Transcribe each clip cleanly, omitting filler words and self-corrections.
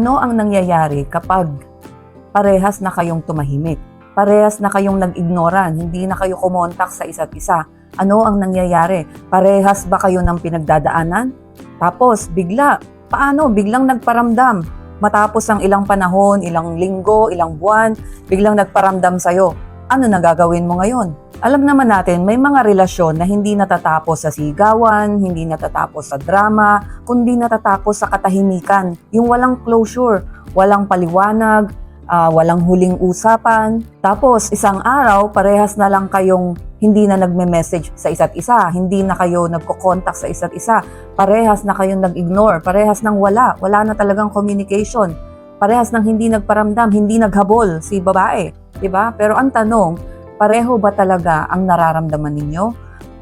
Ano ang nangyayari kapag parehas na kayong tumahimik? Parehas na kayong nag-ignoran, hindi na kayo kumontak sa isa't isa. Ano ang nangyayari? Parehas ba kayo ng pinagdadaanan? Tapos biglang nagparamdam. Matapos ang ilang panahon, ilang linggo, ilang buwan, biglang nagparamdam sa'yo. Ano na gagawin mo ngayon? Alam naman natin, may mga relasyon na hindi natatapos sa sigawan, hindi natatapos sa drama, kundi natatapos sa katahimikan. Yung walang closure, walang paliwanag, walang huling usapan. Tapos, isang araw, parehas na lang kayong hindi na nagme-message sa isa't isa, hindi na kayo nagko-contact sa isa't isa, parehas na kayong nag-ignore, parehas nang wala na talagang communication, parehas nang hindi nagparamdam, hindi naghabol si babae, diba? Pero ang tanong, pareho ba talaga ang nararamdaman ninyo?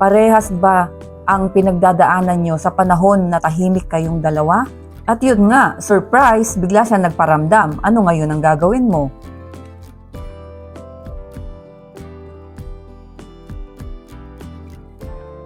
Parehas ba ang pinagdadaanan nyo sa panahon na tahimik kayong dalawa? At yun nga, surprise, bigla siya nagparamdam. Ano ngayon ang gagawin mo?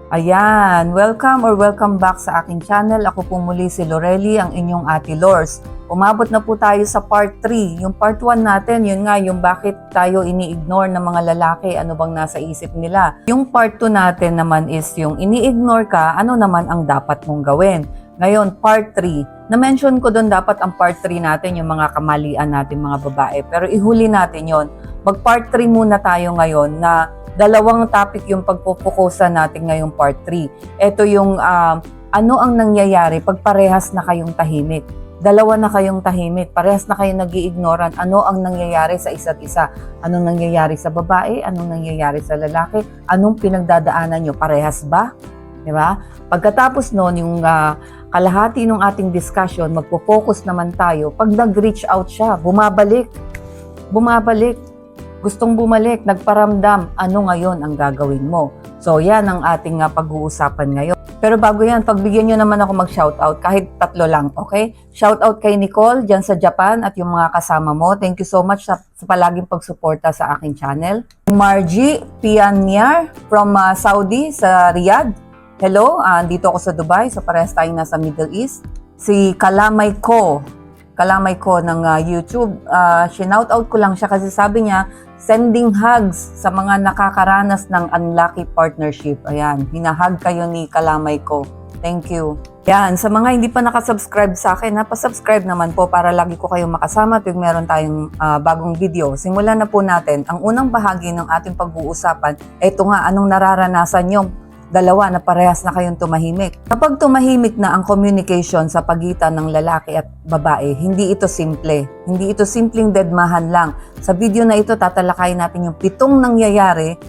Ayan, welcome back sa aking channel. Ako po muli si Lorely, ang inyong Ate Lors. Umabot na po tayo sa part 3. Yung part 1 natin, yun nga, yung bakit tayo ini-ignore ng mga lalaki, ano bang nasa isip nila. Yung part 2 natin naman is yung ini-ignore ka, ano naman ang dapat mong gawin. Ngayon, part 3. Na-mention ko doon dapat ang part 3 natin, yung mga kamalian natin mga babae. Pero ihuli natin yon. Mag-part 3 muna tayo ngayon na dalawang topic yung pagpupukusan natin ngayong part 3. Ito yung ano ang nangyayari pag parehas na kayong tahimik. Dalawa na kayong tahimik, parehas na kayong nag-i-ignoran. Ano ang nangyayari sa isa't isa? Anong nangyayari sa babae? Anong nangyayari sa lalaki? Anong pinagdadaanan nyo? Parehas ba? Diba? Pagkatapos noon, yung kalahati ng ating discussion, magpo-focus naman tayo. Pag nag-reach out siya, bumabalik. Gustong bumalik, nagparamdam, ano ngayon ang gagawin mo? So yan ang ating pag-uusapan ngayon. Pero bago yan, pagbigyan nyo naman ako mag-shoutout, kahit 3 lang, okay? Shoutout kay Nicole, dyan sa Japan, at yung mga kasama mo. Thank you so much sa palaging pagsuporta sa aking channel. Margie Pianyar from Saudi, sa Riyadh. Hello, dito ako sa Dubai, so parehas tayong nasa Middle East. Si Kalamay ko ng YouTube, shout-out ko lang siya kasi sabi niya, sending hugs sa mga nakakaranas ng unlucky partnership. Ayan, hinahug kayo ni Kalamay ko. Thank you. Yan, sa mga hindi pa nakasubscribe sa akin, pa-subscribe naman po para lagi ko kayong makasama tuwing meron tayong bagong video. Simulan na po natin. Ang unang bahagi ng ating pag-uusapan, ito nga, anong nararanasan nyo? Dalawa na parehas na kayong tumahimik. Kapag tumahimik na ang communication sa pagitan ng lalaki at babae, hindi ito simple. Hindi ito simpleng dedmahan lang. Sa video na ito, tatalakayin natin yung 7 nangyayari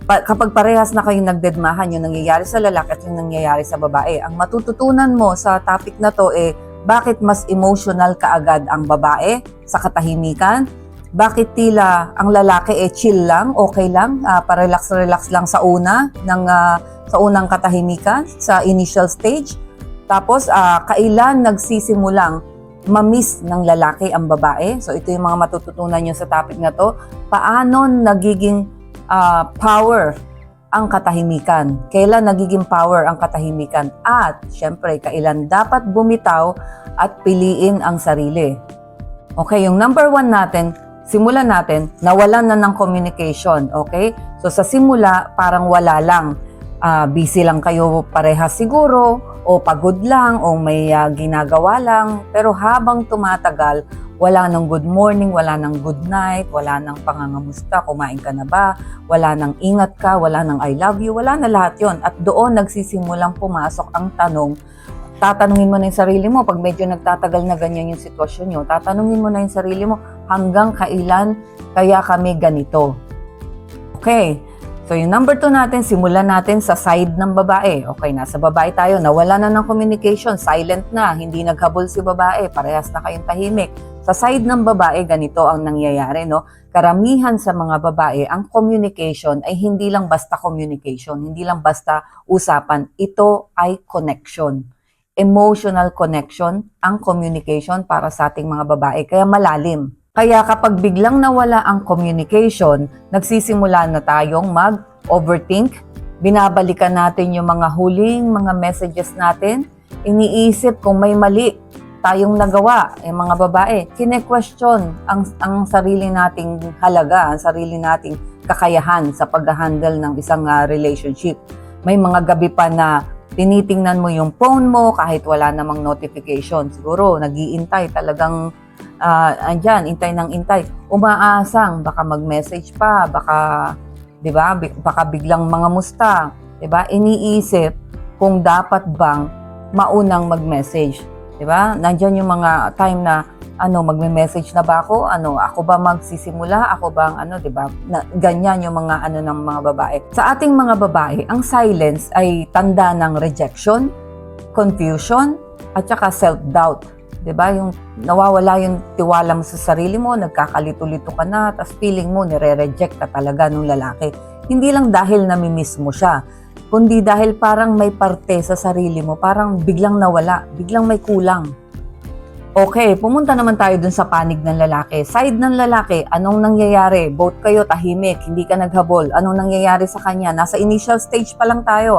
kapag parehas na kayong nagdedmahan, yung nangyayari sa lalaki at yung nangyayari sa babae. Ang matututunan mo sa topic na to bakit mas emotional kaagad ang babae sa katahimikan? Bakit tila ang lalaki chill lang, okay lang, pa-relax lang sa unang katahimikan, sa initial stage. Tapos, kailan nagsisimulang mamiss ng lalaki ang babae? So, ito yung mga matututunan nyo sa topic na to. Paano nagiging power ang katahimikan? Kailan nagiging power ang katahimikan? At, syempre, kailan dapat bumitaw at piliin ang sarili? Okay, yung number 1 natin, simulan natin, nawalan na ng communication, okay? So sa simula, parang wala lang. Busy lang kayo parehas siguro, o pagod lang, o may ginagawa lang. Pero habang tumatagal, wala nang good morning, wala nang good night, wala nang pangangamusta, kumain ka na ba, wala nang ingat ka, wala nang I love you, wala na lahat yon. At doon nagsisimulang pumasok ang tanong, tatanungin mo na yung sarili mo, pag medyo nagtatagal na ganyan yung sitwasyon nyo, tatanungin mo na yung sarili mo, hanggang kailan kaya kami ganito? Okay, so yung number 2 natin, simulan natin sa side ng babae. Okay, nasa babae tayo, nawala na ng communication, silent na, hindi naghabol si babae, parehas na kayong tahimik. Sa side ng babae, ganito ang nangyayari, no? Karamihan sa mga babae, ang communication ay hindi lang basta communication, hindi lang basta usapan, ito ay connection. Emotional connection ang communication para sa ating mga babae, kaya malalim. Kaya kapag biglang nawala ang communication, nagsisimula na tayong mag-overthink, binabalikan natin yung mga huling mga messages natin, iniisip kung may mali tayong nagawa, mga babae, kine-question ang sarili nating halaga, ang sarili nating kakayahan sa pag-handle ng isang relationship. May mga gabi pa na tinitingnan mo yung phone mo kahit wala namang notification. Siguro, nag-iintay talagang andyan, intay ng intay. Umaasang, baka mag-message pa, baka, di ba, baka biglang mga musta. Di ba? Iniisip kung dapat bang maunang mag-message. 'Di ba? Nandiyan yung mga time na magme-message na ba ako? Ako ba magsisimula? Ako ba ang 'di ba? Ganyan yung mga ng mga babae. Sa ating mga babae, ang silence ay tanda ng rejection, confusion, at saka self-doubt. 'Di ba? Yung nawawala yung tiwala mo sa sarili mo, nagkakalito-lito ka na, tapos feeling mo nire-reject ka talaga ng lalaki. Hindi lang dahil nami-miss mo siya, kundi dahil parang may parte sa sarili mo, parang biglang nawala, biglang may kulang. Okay, pumunta naman tayo dun sa panig ng lalaki. Side ng lalaki, anong nangyayari? Both kayo tahimik, hindi ka naghabol. Anong nangyayari sa kanya? Nasa initial stage pa lang tayo,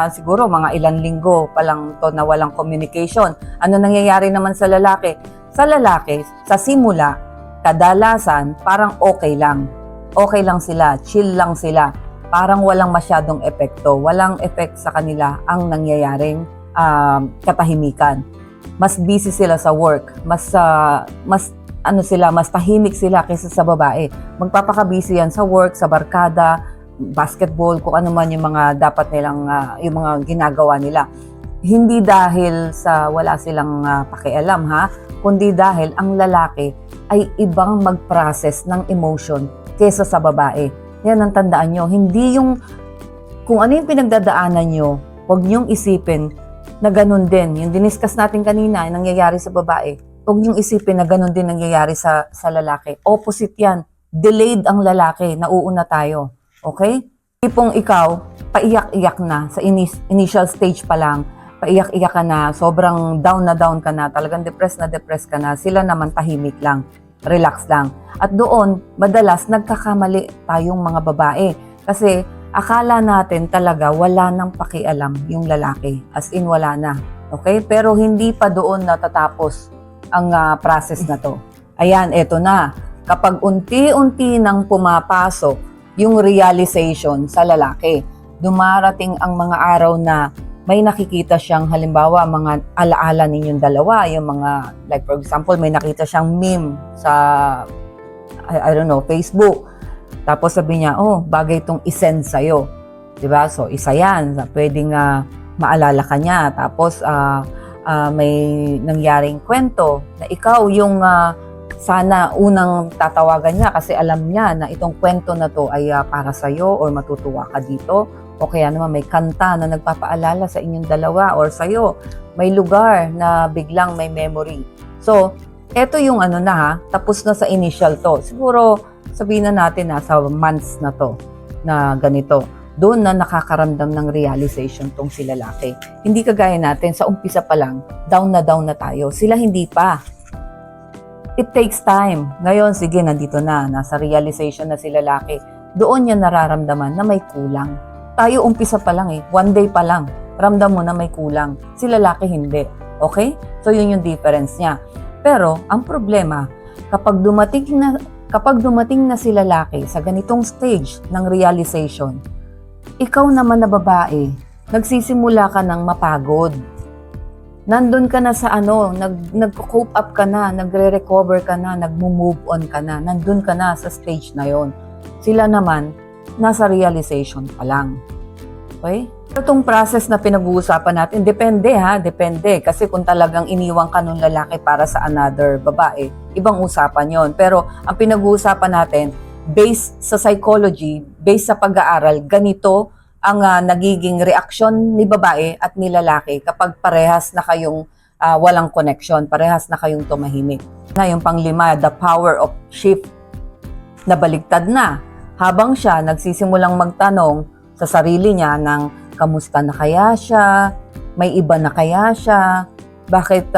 siguro mga ilang linggo pa lang to na walang communication. Ano nangyayari naman sa lalaki? Sa lalaki, sa simula, kadalasan, parang okay lang. Okay lang sila, chill lang sila. Parang walang masyadong epekto, walang effect sa kanila ang nangyayaring katahimikan. Mas busy sila sa work, mas tahimik sila kaysa sa babae. Magpapaka-busy yan sa work, sa barkada, basketball, kung ano man yung mga dapat nilang, yung mga ginagawa nila. Hindi dahil sa wala silang pakialam kundi dahil ang lalaki ay ibang mag-process ng emotion kaysa sa babae. Yan ang tandaan nyo. Hindi yung, kung ano yung pinagdadaanan nyo, huwag nyong isipin na ganun din. Yung diniscuss natin kanina, yung nangyayari sa babae, huwag nyong isipin na ganun din nangyayari sa lalaki. Opposite yan. Delayed ang lalaki. Nauuna tayo. Okay? Tipong ikaw, paiyak-iyak na sa initial stage pa lang. Paiyak-iyak ka na, sobrang down ka na, talagang depressed ka na. Sila naman tahimik lang. Relax lang. At doon, madalas nagkakamali tayong mga babae. Kasi akala natin talaga wala nang pakialam yung lalaki. As in, wala na. Okay? Pero hindi pa doon natatapos ang process na to. Ayan, eto na. Kapag unti-unti nang pumapasok yung realization sa lalaki, dumarating ang mga araw na may nakikita siyang, halimbawa, mga alaala ninyong dalawa, yung mga, like for example, may nakita siyang meme sa, I don't know, Facebook. Tapos sabi niya, bagay itong isend sa'yo. Diba? So, isa yan. Pwedeng maalala ka niya. Tapos, may nangyaring kwento na ikaw yung sana unang tatawagan niya kasi alam niya na itong kwento na to ay para sa'yo or matutuwa ka dito. O kaya naman may kanta na nagpapaalala sa inyong dalawa or sa'yo. May lugar na biglang may memory. So, eto yung tapos na sa initial to. Siguro, sabihin na natin sa months na to, na ganito. Doon na nakakaramdam ng realization tong si lalaki. Hindi kagaya natin, sa umpisa pa lang, down na tayo. Sila hindi pa. It takes time. Ngayon, sige, nandito na. Nasa realization na si lalaki. Doon niya nararamdaman na may kulang. Tayo umpisa pa lang one day pa lang, ramdam mo na may kulang. Si lalaki hindi. Okay? So yun yung difference niya. Pero ang problema, kapag dumating na si lalaki sa ganitong stage ng realization, ikaw naman na babae, nagsisimula ka ng mapagod. Nandun ka na sa nag-cope up ka na, nagre-recover ka na, nag-move on ka na, nandun ka na sa stage na yon. Sila naman, nasa realization pa lang. Okay? Itong process na pinag-uusapan natin, depende. Kasi kung talagang iniwang ka nung lalaki para sa another babae, ibang usapan yon. Pero ang pinag-uusapan natin, based sa psychology, based sa pag-aaral, ganito ang nagiging reaksyon ni babae at ni lalaki kapag parehas na kayong walang connection, parehas na kayong tumahimik. Yung panglima, the power of shift, na baligtad na. Habang siya nagsisimulang magtanong sa sarili niya ng kamusta na kaya siya, may iba na kaya siya, bakit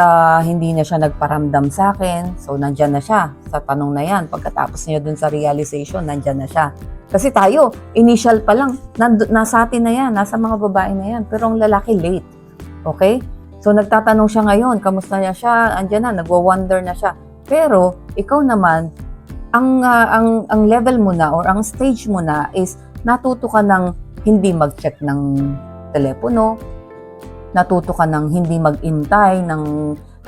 hindi na siya nagparamdam sa akin. So, nandyan na siya sa tanong na yan. Pagkatapos niya dun sa realization, nandyan na siya. Kasi tayo, initial pa lang, nasa atin na yan, nasa mga babae na yan. Pero ang lalaki, late. Okay? So nagtatanong siya ngayon, kamusta niya siya, andyan na, nagwa-wonder na siya. Pero ikaw naman, ang level mo na or ang stage mo na is natuto ka ng hindi mag-check ng telepono, natuto ka ng hindi mag-intay ng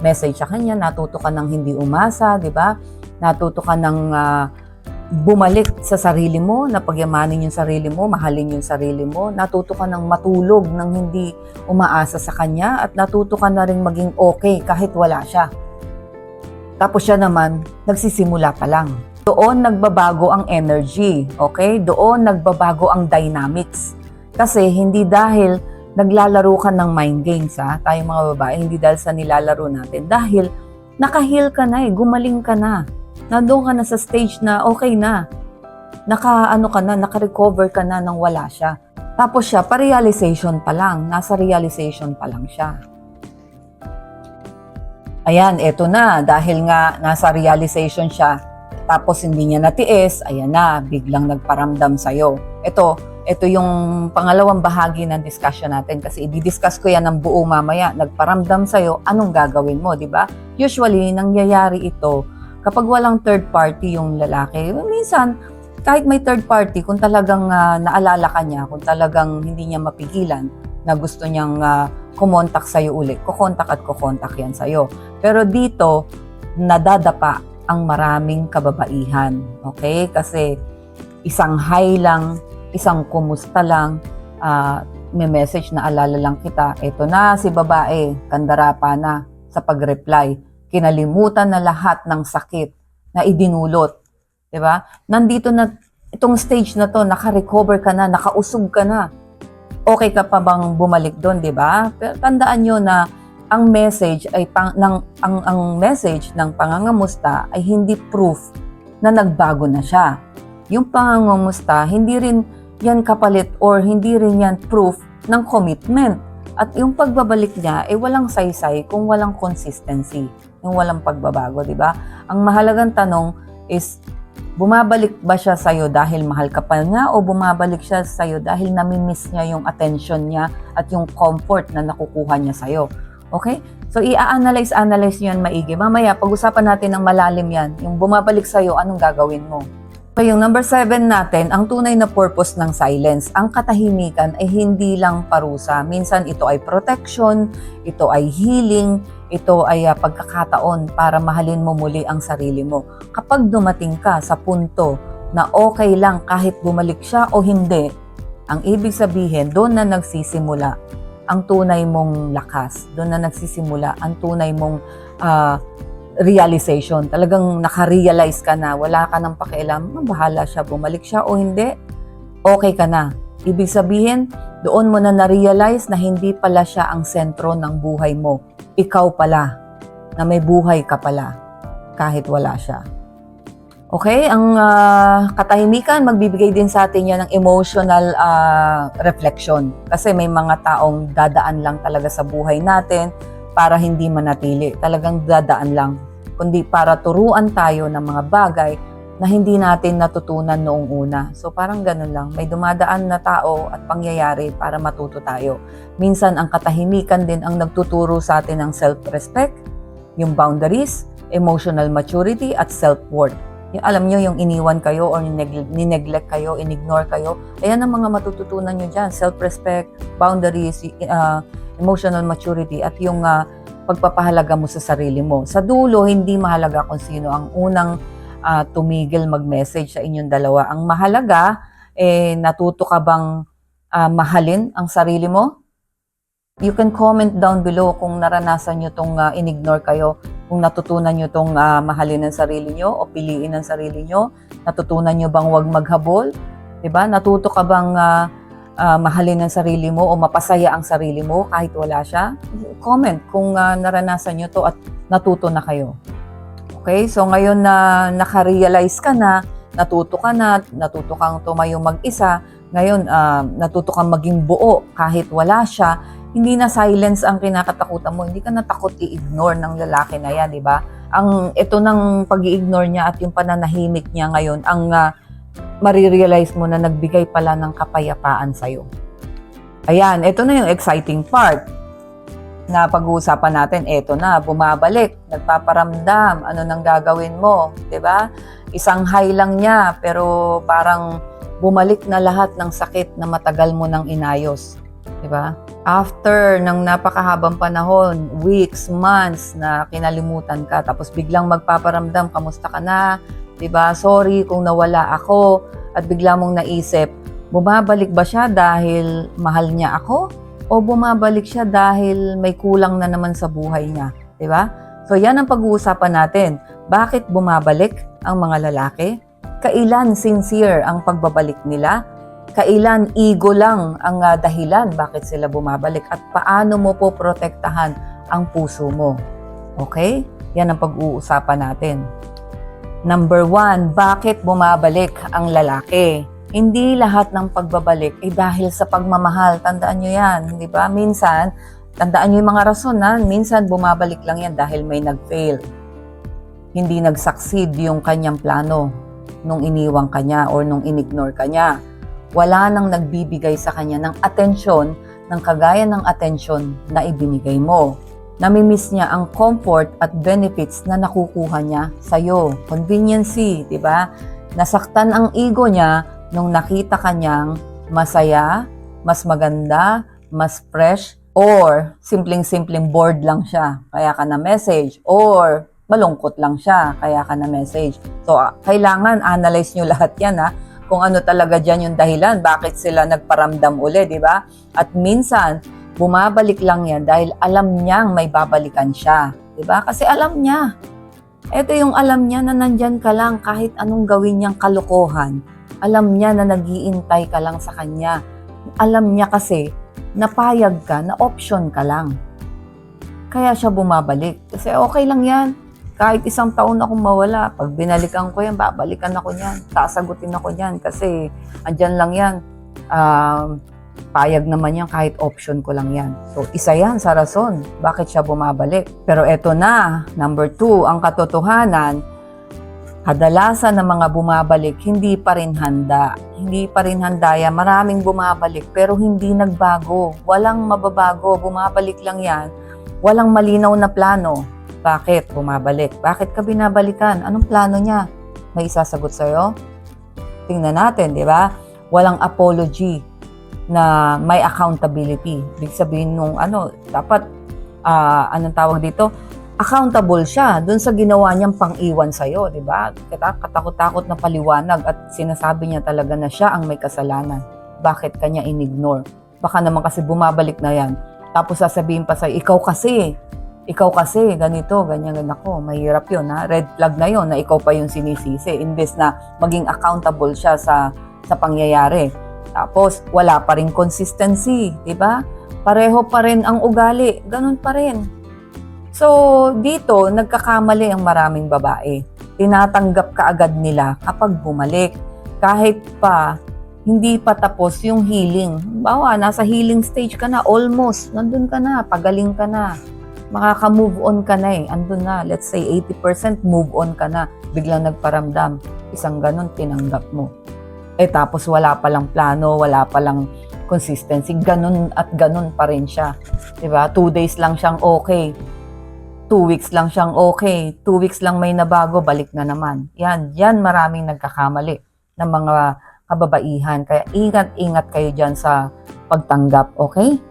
message sa kanya, natuto ka ng hindi umasa, di ba? Natuto ka ng bumalik sa sarili mo, na pagyamanin yung sarili mo, mahalin yung sarili mo, natuto ka ng matulog ng hindi umaasa sa kanya, at natuto ka na rin maging okay kahit wala siya. Tapos siya naman, nagsisimula pa lang. Doon nagbabago ang energy, okay? Doon nagbabago ang dynamics. Kasi hindi dahil naglalaro ka ng mind games, tayong mga babae, hindi dahil sa nilalaro natin. Dahil naka-heal ka na gumaling ka na. Nandoon ka na sa stage na okay na. Naka-recover ka na nang wala siya. Tapos siya, pa-realization pa lang. Nasa realization pa lang siya. Ayan, eto na. Dahil nga nasa realization siya, tapos hindi niya natiis, ayan na, biglang nagparamdam sa'yo. Ito yung pangalawang bahagi ng discussion natin kasi i-discuss ko yan ng buo mamaya. Nagparamdam sa'yo, anong gagawin mo, di ba? Usually, nangyayari ito kapag walang third party yung lalaki. Minsan, kahit may third party, kung talagang naalala ka niya, kung talagang hindi niya mapigilan na gusto niyang kumontak sa'yo ulit, kukontak yan sa'yo. Pero dito, nadadapa ang maraming kababaihan. Okay? Kasi isang hi lang, isang kumusta lang, may message na alala lang kita. Ito na si babae, kandarapa na sa pag-reply. Kinalimutan na lahat ng sakit na idinulot. Diba? Nandito na, itong stage na to, naka-recover ka na, nakausog ka na. Okay ka pa bang bumalik doon, diba? Pero tandaan nyo na ang message ang message ng pangangamusta ay hindi proof na nagbago na siya. Yung pangangamusta, hindi rin yan kapalit or hindi rin yan proof ng commitment. At yung pagbabalik niya ay walang saysay kung walang consistency, yung walang pagbabago, di ba? Ang mahalagang tanong is, bumabalik ba siya sa'yo dahil mahal ka pa niya o bumabalik siya sa'yo dahil namimiss niya yung attention niya at yung comfort na nakukuha niya sa'yo? Okay? So, i-analyze nyo yan maigi. Mamaya, pag-usapan natin ng malalim yan. Yung bumabalik sa'yo, anong gagawin mo? So, yung number 7 natin, ang tunay na purpose ng silence. Ang katahimikan ay hindi lang parusa. Minsan, ito ay protection, ito ay healing, ito ay pagkakataon para mahalin mo muli ang sarili mo. Kapag dumating ka sa punto na okay lang kahit bumalik siya o hindi, ang ibig sabihin, doon na nagsisimula ang tunay mong lakas. Doon na nagsisimula ang tunay mong realization. Talagang naka-realize ka na, wala ka ng pakialam, bahala siya, bumalik siya o hindi, okay ka na. Ibig sabihin, doon mo na na-realize na hindi pala siya ang sentro ng buhay mo. Ikaw pala, na may buhay ka pala, kahit wala siya. Okay, ang katahimikan, magbibigay din sa atin yan ng emotional reflection. Kasi may mga taong dadaan lang talaga sa buhay natin para hindi manatili. Talagang dadaan lang. Kundi para turuan tayo ng mga bagay na hindi natin natutunan noong una. So parang ganun lang. May dumadaan na tao at pangyayari para matuto tayo. Minsan ang katahimikan din ang nagtuturo sa atin ng self-respect, yung boundaries, emotional maturity at self-worth. Alam nyo, yung iniwan kayo or nineglect kayo, inignore kayo, ayan ang mga matututunan nyo dyan. Self-respect, boundaries, emotional maturity, at yung pagpapahalaga mo sa sarili mo. Sa dulo, hindi mahalaga kung sino ang unang tumigil mag-message sa inyong dalawa. Ang mahalaga, natuto ka bang mahalin ang sarili mo? You can comment down below kung naranasan nyo itong inignore kayo, kung natutunan nyo itong mahalin ang sarili nyo o piliin ang sarili nyo. Natutunan nyo bang huwag maghabol? Diba? Natuto ka bang mahalin ang sarili mo o mapasaya ang sarili mo kahit wala siya? Comment kung naranasan nyo to at natuto na kayo. Okay? So ngayon na naka-realize ka na, natuto kang tumayo mag-isa, ngayon natuto kang maging buo kahit wala siya, hindi na silence ang kinakatakutan mo, hindi ka natakot i-ignore ng lalaki na yan, di ba? Ito ng pag-i-ignore niya at yung pananahimik niya ngayon, ang marirealize mo na nagbigay pala ng kapayapaan sa'yo. Ayan, ito na yung exciting part. na pag-uusapan natin, eto na, bumabalik, nagpaparamdam, ano nang gagawin mo, 'di ba? Isang high lang niya, pero parang bumalik na lahat ng sakit na matagal mo nang inayos, 'di ba? After ng napakahabang panahon, weeks, months na kinalimutan ka, tapos biglang magpaparamdam, kamusta ka na? 'Di ba? Sorry kung nawala ako, at bigla mong naisip, bumabalik ba siya dahil mahal niya ako? O bumabalik siya dahil may kulang na naman sa buhay niya, 'di ba? So yan ang pag-uusapan natin. Bakit bumabalik ang mga lalaki? Kailan sincere ang pagbabalik nila? Kailan ego lang ang dahilan bakit sila bumabalik? At paano mo po protektahan ang puso mo? Okay? Yan ang pag-uusapan natin. Number 1, bakit bumabalik ang lalaki? Hindi lahat ng pagbabalik ay dahil sa pagmamahal. Tandaan nyo yan, di ba? Minsan, tandaan nyo yung mga rason, ha? Minsan bumabalik lang yan dahil may nag-fail. Hindi nag-succeed yung kanyang plano nung iniwang kanya or nung inignore kanya. Wala nang nagbibigay sa kanya ng atensyon, ng kagaya ng atensyon na ibinigay mo. Namimiss niya ang comfort at benefits na nakukuha niya sa'yo. Conveniency, di ba? Nasaktan ang ego niya nung nakita kanyang masaya, mas maganda, mas fresh, or simpleng-simpleng bored lang siya, kaya ka na message, or malungkot lang siya, kaya ka na message. So, kailangan analyze nyo lahat yan, ha? Kung ano talaga dyan yung dahilan, bakit sila nagparamdam uli, di ba? At minsan, bumabalik lang yan dahil alam niyang may babalikan siya, di ba? Kasi alam niya. Ito yung alam niya na nandyan ka lang kahit anong gawin niyang kalokohan. Alam niya na nag-iintay ka lang sa kanya. Alam niya kasi napayag ka, na option ka lang. Kaya siya bumabalik. Kasi okay lang yan. Kahit isang taon akong mawala, pag binalikan ko yan, babalikan ako yan. Sasagutin ako yan kasi andyan lang yan. Payag naman yan kahit option ko lang yan. So, isa yan sa rason bakit siya bumabalik. Pero eto na, number 2, ang katotohanan, kadalasan ng mga bumabalik, hindi pa rin handa. Hindi pa rin handa yan. Maraming bumabalik pero hindi nagbago. Walang mababago. Bumabalik lang yan. Walang malinaw na plano. Bakit bumabalik? Bakit ka binabalikan? Anong plano niya? May isasagot sa'yo? Tingnan natin, di ba? Walang apology na may accountability. Ibig sabihin nung dapat, anong tawag dito? Accountable siya dun sa ginawa niyang pang-iwan sa'yo, di ba? Katakot-takot na paliwanag at sinasabi niya talaga na siya ang may kasalanan. Bakit kanya inignore? Baka naman kasi bumabalik na yan. Tapos sasabihin pa sa'yo, ikaw kasi, ganito, ganyan, ako. Mahirap yun, ha? Red flag na yun na ikaw pa yung sinisisi. Imbes na maging accountable siya sa pangyayari. Tapos, wala pa rin consistency, di ba? Pareho pa rin ang ugali. Ganun pa rin. So, dito, nagkakamali ang maraming babae. Tinatanggap kaagad nila kapag bumalik. Kahit pa, hindi pa tapos yung healing. Bawa, nasa healing stage ka na, almost. Nandun ka na, pagaling ka na. Makaka-move on ka na eh. Andun na, let's say 80% move on ka na. Biglang nagparamdam. Isang ganun, tinanggap mo. Tapos wala palang plano, wala palang consistency. Ganun at ganun pa rin siya. Diba? 2 days lang siyang okay. 2 weeks lang siyang okay. 2 weeks lang may nabago, balik na naman. Yan maraming nagkakamali ng mga kababaihan. Kaya ingat-ingat kayo dyan sa pagtanggap, okay?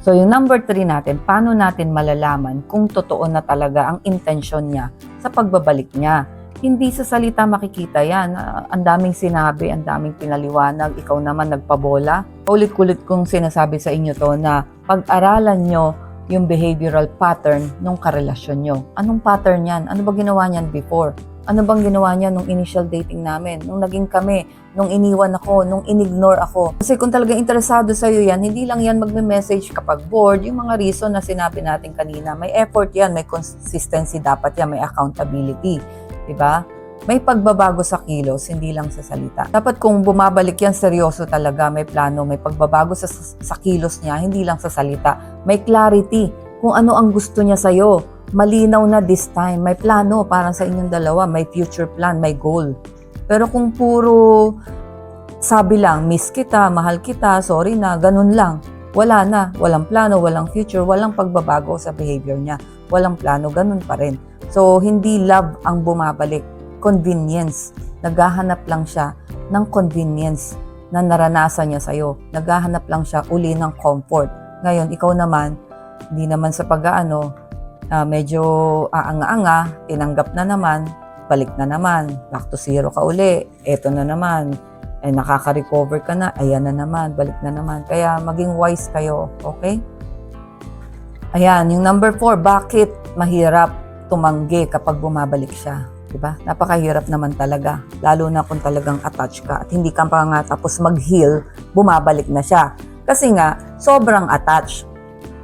So yung number 3 natin, paano natin malalaman kung totoo na talaga ang intensyon niya sa pagbabalik niya? Hindi sa salita makikita yan. Ang daming sinabi, ang daming pinaliwanag, ikaw naman nagpabola. Ulit-ulit kong sinasabi sa inyo to na pag-aralan nyo yung behavioral pattern ng karelasyon nyo. Anong pattern yan? Ano ba ginawa niyan before? Ano bang ginawa niya nung initial dating namin? Nung naging kami? Nung iniwan ako? Nung inignore ako? Kasi kung talagang interesado sa'yo yan, hindi lang yan magme-message kapag bored. Yung mga reason na sinabi natin kanina, may effort yan, may consistency dapat yan, may accountability. Diba? May pagbabago sa kilos, hindi lang sa salita. Dapat kung bumabalik yan, seryoso talaga, may plano, may pagbabago sa kilos niya, hindi lang sa salita. May clarity kung ano ang gusto niya sa'yo. Malinaw na this time, may plano para sa inyong dalawa, may future plan, may goal. Pero kung puro sabi lang, miss kita, mahal kita, sorry na, ganun lang. wala na, walang plano, walang future, walang pagbabago sa behavior niya, walang plano, ganun pa rin. So, hindi love ang bumabalik, convenience. Naghahanap lang siya ng convenience na naranasan niya sa'yo. Naghahanap lang siya uli ng comfort. Ngayon, ikaw naman, hindi naman sa pag-aano, medyo aanga-anga, tinanggap na naman, balik na naman, back to zero ka uli, eto na naman, nakaka-recover ka na, ayan na naman, balik na naman. Kaya maging wise kayo, okay? Ayan, yung number 4, bakit mahirap tumanggi kapag bumabalik siya? Diba? Napakahirap naman talaga, lalo na kung talagang attached ka at hindi ka pa nga tapos mag-heal, bumabalik na siya. Kasi nga, sobrang attached.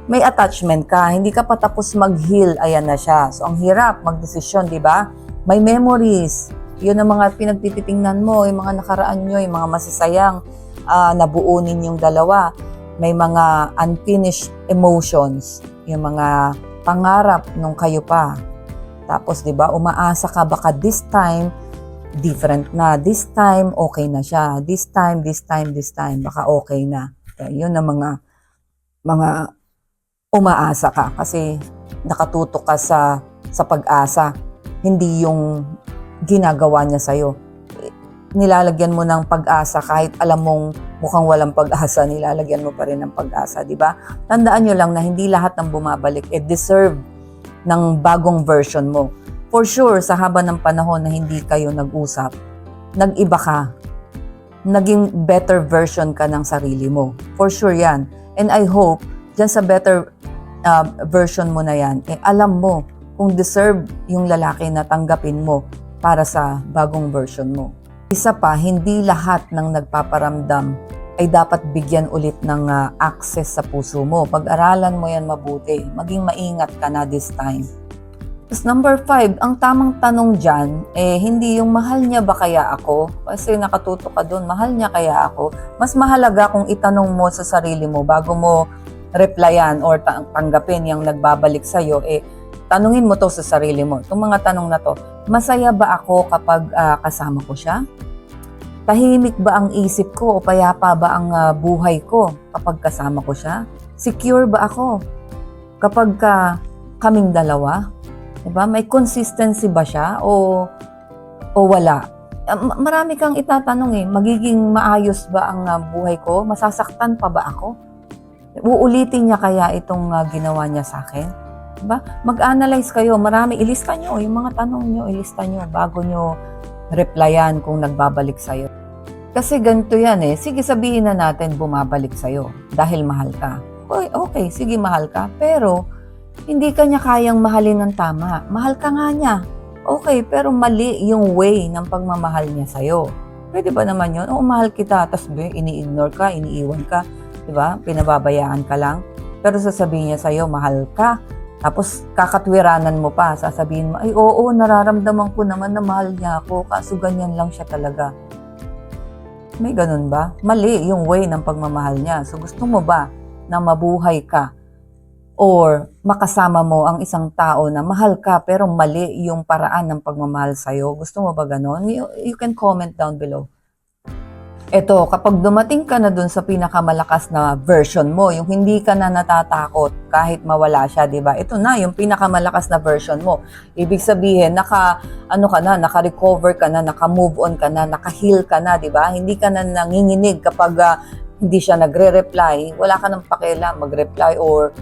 May attachment ka, hindi ka pa tapos mag-heal, ayan na siya. So, ang hirap magdesisyon, di ba? May memories. Yun ang mga pinagtititingnan mo, yung mga nakaraan nyo, yung mga masasayang nabuo ninyong dalawa. May mga unfinished emotions, yung mga pangarap nung kayo pa. Tapos, di ba, umaasa ka baka this time, different na. This time, okay na siya. This time, baka okay na. Kaya yun ang mga umaasa ka kasi nakatutok ka sa pag-asa. Hindi yung ginagawa niya sa'yo. Nilalagyan mo ng pag-asa kahit alam mong mukhang walang pag-asa, nilalagyan mo pa rin ng pag-asa, di ba? Tandaan nyo lang na hindi lahat ng bumabalik deserve ng bagong version mo. For sure, sa haba ng panahon na hindi kayo nag-usap, nag-iba ka. Naging better version ka ng sarili mo. For sure yan. And I hope, dyan sa better version mo na yan, alam mo kung deserve yung lalaki na tanggapin mo para sa bagong version mo. Isa pa, hindi lahat ng nagpaparamdam ay dapat bigyan ulit ng access sa puso mo. Pag-aralan mo yan mabuti. Maging maingat ka na this time. Tapos number 5, ang tamang tanong dyan, hindi yung mahal niya ba kaya ako? Kasi nakatuto ka doon, mahal niya kaya ako? Mas mahalaga kung itanong mo sa sarili mo bago mo replyan or tanggapin yung nagbabalik sa'yo, tanungin mo to sa sarili mo. Itong mga tanong na to, masaya ba ako kapag kasama ko siya? Tahimik ba ang isip ko o payapa ba ang buhay ko kapag kasama ko siya? Secure ba ako kapag kaming dalawa? Diba? May consistency ba siya o wala? Marami kang itatanong magiging maayos ba ang buhay ko? Masasaktan pa ba ako? Uulitin niya kaya itong ginawa niya sa akin? Diba? Mag-analyze kayo. Marami, ilista nyo. Yung mga tanong nyo, ilista nyo bago nyo replyan kung nagbabalik sa'yo. Kasi ganito yan Sige, sabihin na natin bumabalik sa'yo dahil mahal ka. Okay, sige, mahal ka. Pero, hindi ka niya kayang mahalin ng tama. Mahal ka nga niya. Okay, pero mali yung way ng pagmamahal niya sa'yo. Pwede ba naman yun? Oo, mahal kita. Tapos ini-ignore ka, iniiwan ka. Diba? Pinababayaan ka lang. Pero sasabihin niya sa'yo, mahal ka. Tapos kakatwiranan mo pa, sasabihin mo, ay oo, nararamdaman ko naman na mahal niya ako, kaso ganyan lang siya talaga. May ganun ba? Mali yung way ng pagmamahal niya. So gusto mo ba na mabuhay ka or makasama mo ang isang tao na mahal ka pero mali yung paraan ng pagmamahal sa'yo? Gusto mo ba ganun? You can comment down below. Eto, kapag dumating ka na dun sa pinakamalakas na version mo, yung hindi ka na natatakot kahit mawala siya, di ba? Ito na, yung pinakamalakas na version mo. Ibig sabihin, naka-recover ka na, naka-move on ka na, naka-heal ka na, di ba? Hindi ka na nanginginig kapag hindi siya nagre-reply. Wala ka nang pakialam mag-reply or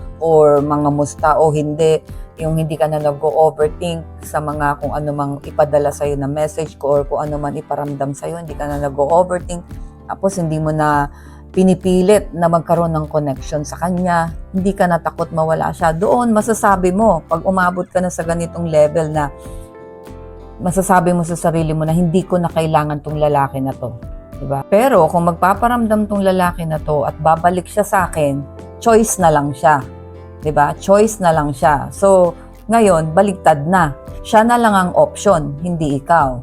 mga musta o hindi. Yung hindi ka na nag-overthink sa mga kung ano mang ipadala sa'yo na message ko or kung ano man iparamdam sa'yo, hindi ka na nag-overthink. Tapos hindi mo na pinipilit na magkaroon ng connection sa kanya. Hindi ka na takot mawala siya. Doon, masasabi mo, pag umabot ka na sa ganitong level na masasabi mo sa sarili mo na hindi ko na kailangan tong lalaki na to. Diba? Pero kung magpaparamdam tong lalaki na to at babalik siya sa akin, choice na lang siya. Diba? Choice na lang siya. So, ngayon, baligtad na. Siya na lang ang option, hindi ikaw.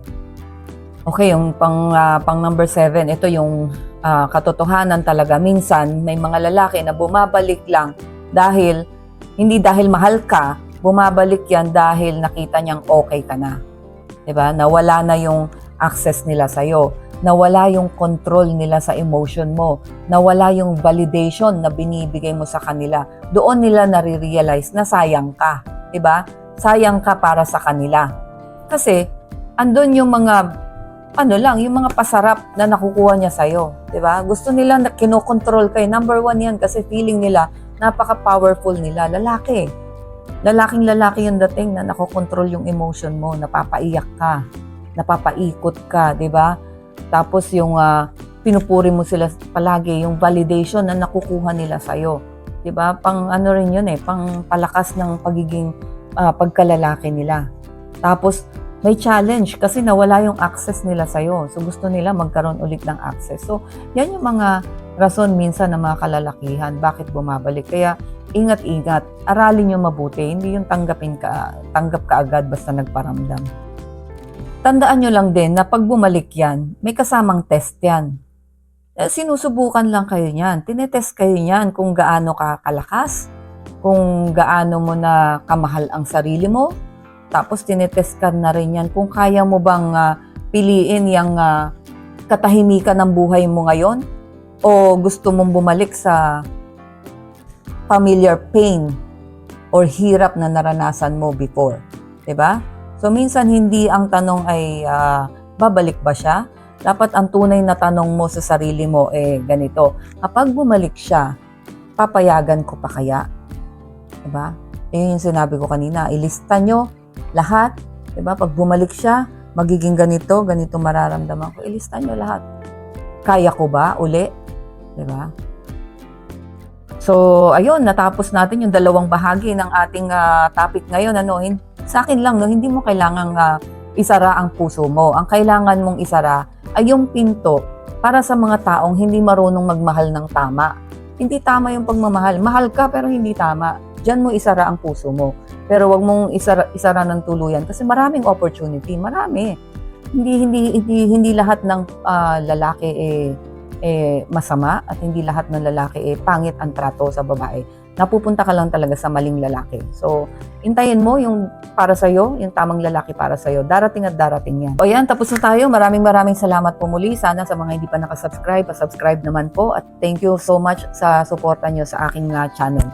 Okay, yung pang number 7, ito yung katotohanan talaga. Minsan, may mga lalaki na bumabalik lang dahil, hindi dahil mahal ka, bumabalik yan dahil nakita niyang okay ka na. Diba? Nawala na yung access nila sa'yo. nawala yung control nila sa emotion mo, nawala yung validation na binibigay mo sa kanila. Doon nila nare-realize na sayang ka, 'di ba? Sayang ka para sa kanila. Kasi andun yung mga yung mga pasarap na nakukuha niya sa'yo, 'di ba? Gusto nila na kinokontrol kayo. Number 1 yan kasi feeling nila napaka-powerful nila. Lalaki. Lalaking-lalaki yung dating na nakokontrol yung emotion mo, napapaiyak ka, napapaikot ka, 'di ba? Tapos yung pinupuri mo sila palagi, yung validation na nakukuha nila sa'yo. 'Di ba? Pang ano rin yun pang palakas ng pagiging pagkalalaki nila. Tapos may challenge kasi nawala yung access nila sa'yo. So gusto nila magkaroon ulit ng access. So yan yung mga rason minsan ng mga kalalakihan bakit bumabalik. Kaya ingat-ingat, aralin nyo mabuti, hindi yung tanggap ka agad basta nagparamdam. Tandaan nyo lang din na pag bumalik yan, may kasamang test yan. Sinusubukan lang kayo niyan. Tinetest kayo niyan kung gaano ka kalakas, kung gaano mo na kamahal ang sarili mo. Tapos tinetest ka na rin yan kung kaya mo bang piliin yung katahimikan ng buhay mo ngayon o gusto mong bumalik sa familiar pain or hirap na naranasan mo before. 'Di ba? So minsan hindi ang tanong ay babalik ba siya? Dapat ang tunay na tanong mo sa sarili mo ganito. Kapag bumalik siya, papayagan ko pa kaya? 'Di ba? Yun yung sinabi ko kanina, ilista nyo lahat, 'di ba? Pag bumalik siya, magiging ganito mararamdaman ko. Ilista nyo lahat. Kaya ko ba uli? 'Di ba? So, ayun, natapos natin yung dalawang bahagi ng ating topic ngayon. Sa akin lang, hindi mo kailangang isara ang puso mo. Ang kailangan mong isara ay yung pinto para sa mga taong hindi marunong magmahal ng tama. Hindi tama yung pagmamahal. Mahal ka pero hindi tama. Diyan mo isara ang puso mo. Pero wag mong isara ng tuluyan kasi maraming opportunity. Marami. Hindi lahat ng lalaki masama at hindi lahat ng lalaki pangit ang trato sa babae. Napupunta ka lang talaga sa maling lalaki. So, intayin mo yung para sa'yo, yung tamang lalaki para sa'yo. Darating at darating yan. O yan, tapos na tayo. Maraming salamat po muli. Sana sa mga hindi pa nakasubscribe, subscribe naman po. At thank you so much sa suporta nyo sa aking channel.